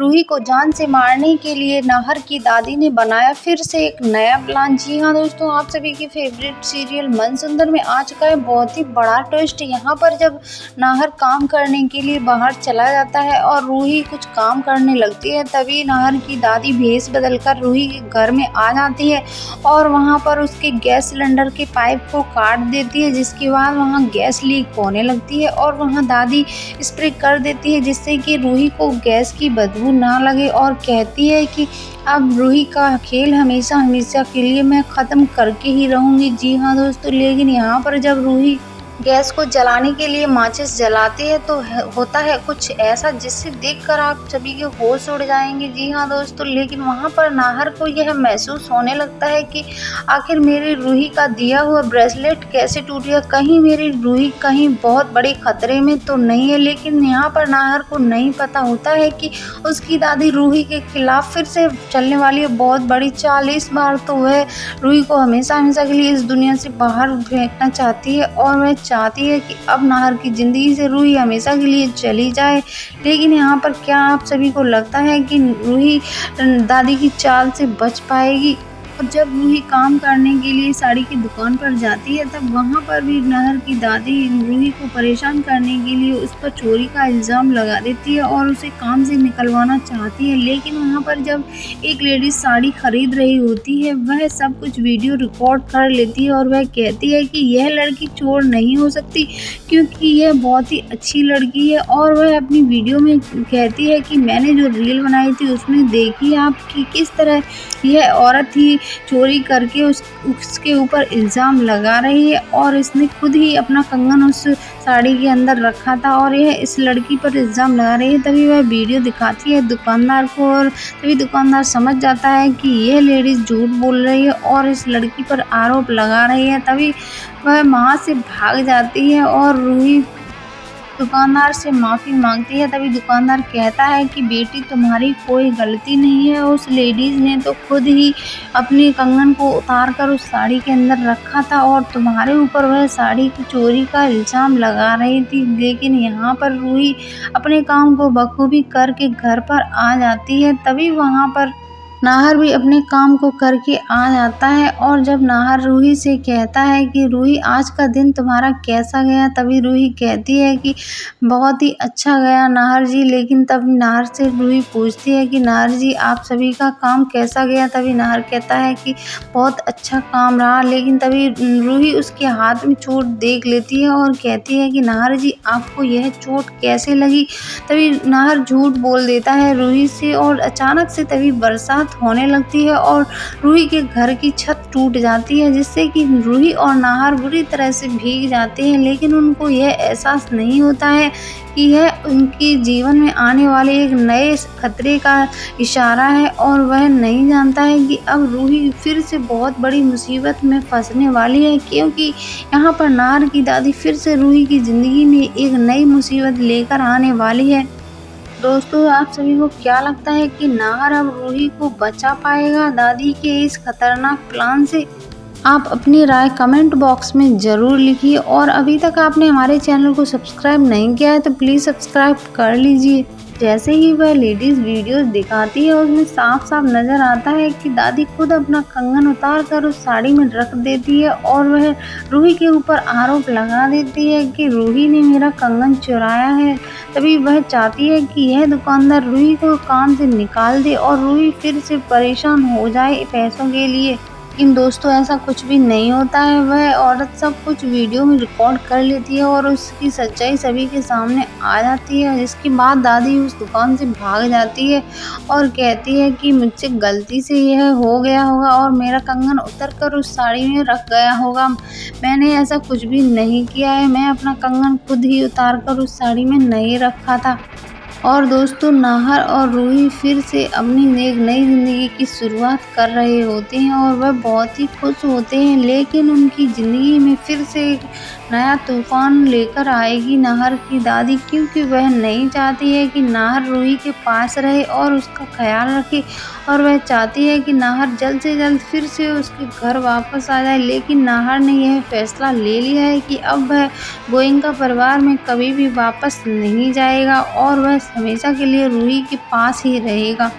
रूही को जान से मारने के लिए नाहर की दादी ने बनाया फिर से एक नया प्लान। जी हाँ दोस्तों, आप सभी की फेवरेट सीरियल मनसुंदर में आ चुका है बहुत ही बड़ा ट्विस्ट। यहाँ पर जब नाहर काम करने के लिए बाहर चला जाता है और रूही कुछ काम करने लगती है, तभी नाहर की दादी भेष बदलकर रूही के घर में आ जाती है और वहाँ पर उसके गैस सिलेंडर के पाइप को काट देती है, जिसके बाद वहाँ गैस लीक होने लगती है और वहाँ दादी स्प्रे कर देती है जिससे कि रूही को गैस की बदबू ना लगे और कहती है कि अब रूही का खेल हमेशा हमेशा के लिए मैं ख़त्म करके ही रहूँगी। जी हाँ दोस्तों, लेकिन यहाँ पर जब रूही गैस को जलाने के लिए माचिस जलाती है तो होता है कुछ ऐसा जिससे देखकर आप सभी के होश उड़ जाएंगे। जी हाँ दोस्तों, लेकिन वहाँ पर नाहर को यह महसूस होने लगता है कि आखिर मेरी रूही का दिया हुआ ब्रेसलेट कैसे टूट गया, कहीं मेरी रूही कहीं बहुत बड़े खतरे में तो नहीं है। लेकिन यहाँ पर नाहर को नहीं पता होता है कि उसकी दादी रूही के खिलाफ फिर से चलने वाली है बहुत बड़ी चाल। इस बार तो वह रूही को हमेशा हमेशा के लिए इस दुनिया से बाहर फेंकना चाहती है और वह चाहती है कि अब नाहर की ज़िंदगी से रूही हमेशा के लिए चली जाए। लेकिन यहाँ पर क्या आप सभी को लगता है कि रूही दादी की चाल से बच पाएगी? और जब रूही काम करने के लिए साड़ी की दुकान पर जाती है, तब वहाँ पर भी नाहर की दादी रूही को परेशान करने के लिए उस पर चोरी का इल्ज़ाम लगा देती है और उसे काम से निकलवाना चाहती है। लेकिन वहाँ पर जब एक लेडी साड़ी खरीद रही होती है, वह सब कुछ वीडियो रिकॉर्ड कर लेती है और वह कहती है कि यह लड़की चोर नहीं हो सकती क्योंकि यह बहुत ही अच्छी लड़की है। और वह अपनी वीडियो में कहती है कि मैंने जो रील बनाई थी उसमें देखिए आप कि किस तरह यह औरत ही चोरी करके उसके ऊपर इल्ज़ाम लगा रही है और इसने खुद ही अपना कंगन उस साड़ी के अंदर रखा था और यह इस लड़की पर इल्ज़ाम लगा रही है। तभी वह वीडियो दिखाती है दुकानदार को और तभी दुकानदार समझ जाता है कि यह लेडीज़ झूठ बोल रही है और इस लड़की पर आरोप लगा रही है। तभी वह वहाँ से भाग जाती है और रूही दुकानदार से माफ़ी मांगती है। तभी दुकानदार कहता है कि बेटी तुम्हारी कोई गलती नहीं है, उस लेडीज़ ने तो खुद ही अपने कंगन को उतार कर उस साड़ी के अंदर रखा था और तुम्हारे ऊपर वह साड़ी की चोरी का इल्ज़ाम लगा रही थी। लेकिन यहाँ पर रूही अपने काम को बखूबी करके घर पर आ जाती है। तभी वहाँ पर नाहर भी अपने काम को करके आ जाता है और जब नाहर रूही से कहता है कि रूही आज का दिन तुम्हारा कैसा गया, तभी रूही कहती है कि बहुत ही अच्छा गया नाहर जी। लेकिन तब नाहर से रूही पूछती है कि नाहर जी आप सभी का काम कैसा गया, तभी नाहर कहता है कि बहुत अच्छा काम रहा। लेकिन तभी रूही उसके हाथ में चोट देख लेती है और कहती है कि नाहर जी आपको यह चोट कैसे लगी, तभी नाहर झूठ बोल देता है रूही से और अचानक से तभी बरसात होने लगती है और रूही के घर की छत टूट जाती है जिससे कि रूही और नाहर बुरी तरह से भीग जाते हैं। लेकिन उनको यह एहसास नहीं होता है कि यह उनके जीवन में आने वाले एक नए खतरे का इशारा है और वह नहीं जानता है कि अब रूही फिर से बहुत बड़ी मुसीबत में फंसने वाली है, क्योंकि यहाँ पर नाहर की दादी फिर से रूही की ज़िंदगी में एक नई मुसीबत लेकर आने वाली है। दोस्तों, आप सभी को क्या लगता है कि नाहर अब रूही को बचा पाएगा दादी के इस खतरनाक प्लान से? आप अपनी राय कमेंट बॉक्स में ज़रूर लिखिए और अभी तक आपने हमारे चैनल को सब्सक्राइब नहीं किया है तो प्लीज़ सब्सक्राइब कर लीजिए। जैसे ही वह लेडीज़ वीडियोस दिखाती है उसमें साफ साफ नज़र आता है कि दादी खुद अपना कंगन उतार कर उस साड़ी में रख देती है और वह रूही के ऊपर आरोप लगा देती है कि रूही ने मेरा कंगन चुराया है। तभी वह चाहती है कि यह दुकानदार रूही को काम से निकाल दे और रूही फिर से परेशान हो जाए पैसों के लिए। लेकिन दोस्तों ऐसा कुछ भी नहीं होता है, वह औरत सब कुछ वीडियो में रिकॉर्ड कर लेती है और उसकी सच्चाई सभी के सामने आ जाती है, जिसके बाद दादी उस दुकान से भाग जाती है और कहती है कि मुझसे गलती से यह हो गया होगा और मेरा कंगन उतर कर उस साड़ी में रख गया होगा, मैंने ऐसा कुछ भी नहीं किया है, मैं अपना कंगन खुद ही उतार कर उस साड़ी में नहीं रखा था। और दोस्तों नाहर और रूही फिर से अपनी एक नई ज़िंदगी की शुरुआत कर रहे होते हैं और वह बहुत ही खुश होते हैं। लेकिन उनकी ज़िंदगी में फिर से एक नया तूफान लेकर आएगी नाहर की दादी, क्योंकि वह नहीं चाहती है कि नाहर रूही के पास रहे और उसका ख्याल रखे और वह चाहती है कि नाहर जल्द से जल्द फिर से उसके घर वापस आ जाए। लेकिन नाहर ने यह फैसला ले लिया है कि अब वह गोयनका परिवार में कभी भी वापस नहीं जाएगा और वह हमेशा के लिए रूही के पास ही रहेगा।